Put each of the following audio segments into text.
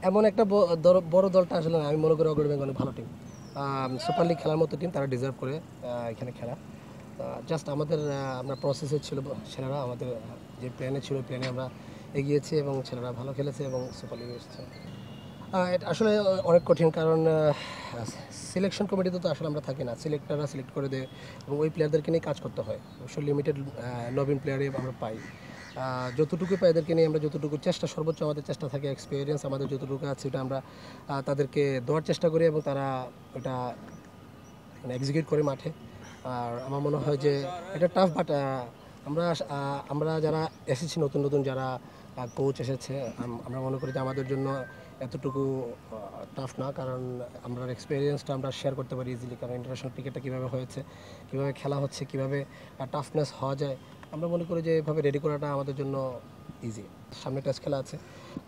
এমন একটা বড় দলটা আসলে আমি মনে করি অগ্রণী ব্যাংক অনেক ভালো টিম। সুপার লিগ খেলার মতো টিম, তারা ডিজার্ভ করে এখানে খেলা। জাস্ট আমাদের আমরা প্রসেসে ছিল ছেলেরা আমাদের যে প্ল্যানে ছিল প্ল্যানে আমরা এগিয়েছি এবং ছেলেরা ভালো খেলেছে এবং সুপার লিগে এসেছে। এটা আসলে অনেক কঠিন, কারণ সিলেকশন কমিটিতে তো আসলে আমরা থাকি না, সিলেক্টররা সিলেক্ট করে দেয় এবং ওই প্লেয়ারদেরকে নিয়ে কাজ করতে হয়। অবশ্যই লিমিটেড নবীন প্লেয়ারই আমরা পাই। যতটুকু পাই এদেরকে নিয়ে আমরা যতটুকু চেষ্টা, সর্বোচ্চ আমাদের চেষ্টা থাকে, এক্সপিরিয়েন্স আমাদের যতটুকু আছে ওটা আমরা তাদেরকে দেওয়ার চেষ্টা করি এবং তারা ওটা মানে এক্সিকিউট করে মাঠে। আর আমার মনে হয় যে এটা টাফ, বাট আমরা আমরা যারা এসেছি নতুন নতুন যারা কোচ এসেছে, আমরা মনে করি যে আমাদের জন্য এতটুকু টাফ না, কারণ আমরা এক্সপিরিয়েন্সটা আমরা শেয়ার করতে পারি ইজিলি। কারণ ইন্টারন্যাশনাল ক্রিকেটটা কীভাবে হয়েছে, কীভাবে খেলা হচ্ছে, কীভাবে টাফনেস হওয়া যায়, আমরা মনে করি যে এভাবে রেডি করাটা আমাদের জন্য ইজি। সামনে টেস্ট খেলা আছে,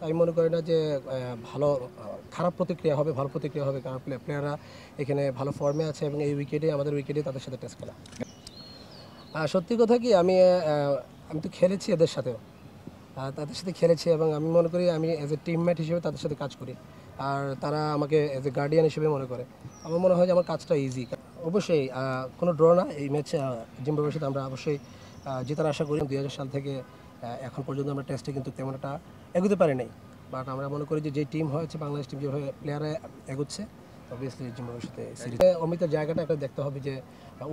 আমি মনে করি না যে ভালো খারাপ প্রতিক্রিয়া হবে, ভালো প্রতিক্রিয়া হবে, কারণ প্লেয়াররা এখানে ভালো ফর্মে আছে এবং এই উইকেটে আমাদের উইকেটে তাদের সাথে টেস্ট খেলা। সত্যি কথা কি, আমি তো খেলেছি এদের সাথেও, তাদের সাথে খেলেছি এবং আমি মনে করি আমি অ্যাজ এ টিমমেট হিসেবে তাদের সাথে কাজ করি, আর তারা আমাকে অ্যাজ এ গার্ডিয়ান হিসেবে মনে করে। আমার মনে হয় যে আমার কাজটা ইজি। অবশ্যই কোনো ড্র না এই ম্যাচ, জিম্বাবুয়ের সাথে আমরা অবশ্যই জেতার আশা করি। 2000 সাল থেকে এখন পর্যন্ত আমরা টেস্টে কিন্তু তেমন একটা এগোতে পারি নাই, বাট আমরা মনে করি যে টিম হয়েছে বাংলাদেশ টিম, যেভাবে প্লেয়াররা এগোচ্ছে, অবভিয়াসলি জিম্বাবুয়ের সাথে সিরিজ অমিতের জায়গাটা একটা দেখতে হবে যে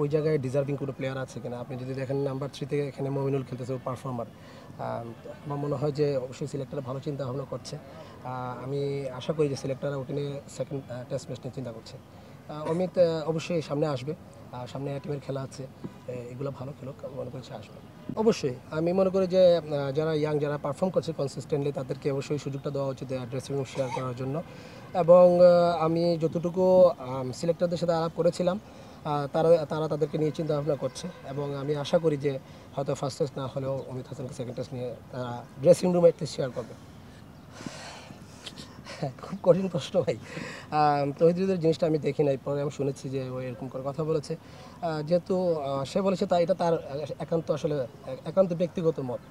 ওই জায়গায় ডিজার্ভিং কোনো প্লেয়ার আছে কিনা। আপনি যদি দেখেন নাম্বার 3 থেকে এখানে মমিনুল খেলতেছে, ও পারফর্মার। আমার মনে হয় যে অবশ্যই সিলেক্টররা ভালো চিন্তা ভাবনা করছে। আমি আশা করি যে সিলেক্টররা ওকে নিয়ে সেকেন্ড টেস্ট ম্যাচ নিয়ে চিন্তা করছে। অমিত অবশ্যই সামনে আসবে, সামনে টিমের খেলা আছে, এগুলো ভালো খেলুক, আমি মনে করছি আসবে। অবশ্যই আমি মনে করি যে যারা ইয়াং, যারা পারফর্ম করছে কনসিস্টেন্টলি, তাদেরকে অবশ্যই সুযোগটা দেওয়া উচিত ড্রেসিং রুম শেয়ার করার জন্য। এবং আমি যতটুকু সিলেক্টরদের সাথে আলাপ করেছিলাম, তারা তারা তাদেরকে নিয়ে চিন্তা ভাবনা করছে এবং আমি আশা করি যে হয়তো ফার্স্ট টেস্ট না হলেও অমিত হাসানকে সেকেন্ড টেস্ট নিয়ে তারা ড্রেসিং রুমে টেস্ট শেয়ার করবে। খুব কঠিন প্রশ্ন ভাই। তৌহিদুলের জিনিসটা আমি দেখি নাই, পরে আমি শুনেছি যে ও এরকম করে কথা বলেছে। যেহেতু সে বলেছে, তা এটা তার একান্ত আসলে একান্ত ব্যক্তিগত মত।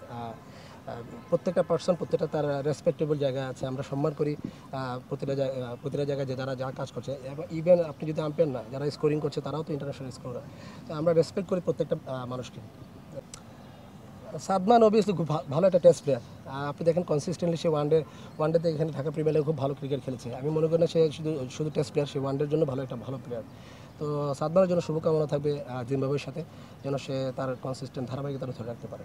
প্রত্যেকটা পার্সন প্রত্যেকটা তার রেসপেক্টেবল জায়গা আছে, আমরা সম্মান করি প্রতিটা জায়গায় যে যারা যা কাজ করছে। এবং ইভেন আপনি যদি আম্পায়ার না, যারা স্কোরিং করছে তারাও তো ইন্টারন্যাশনাল স্কোরার, তো আমরা রেসপেক্ট করি প্রত্যেকটা মানুষকে। সাদমান অবভিয়াসলি খুব ভালো একটা টেস্ট প্লেয়ার। আপনি দেখেন কনসিস্টেন্টলি সে ওয়ানডেতে এখানে ঢাকা প্রিমিয়ার লিগে খুব ভালো ক্রিকেট খেলেছে। আমি মনে করি না সে শুধু টেস্ট প্লেয়ার, সে ওয়ানডের জন্য ভালো প্লেয়ার। তো সাদমানের জন্য শুভকামনা থাকবে জিম্বাবুয়ের সাথে, যেন সে তার কনসিস্টেন্ট ধারাবাহিকতা ধরে রাখতে পারে।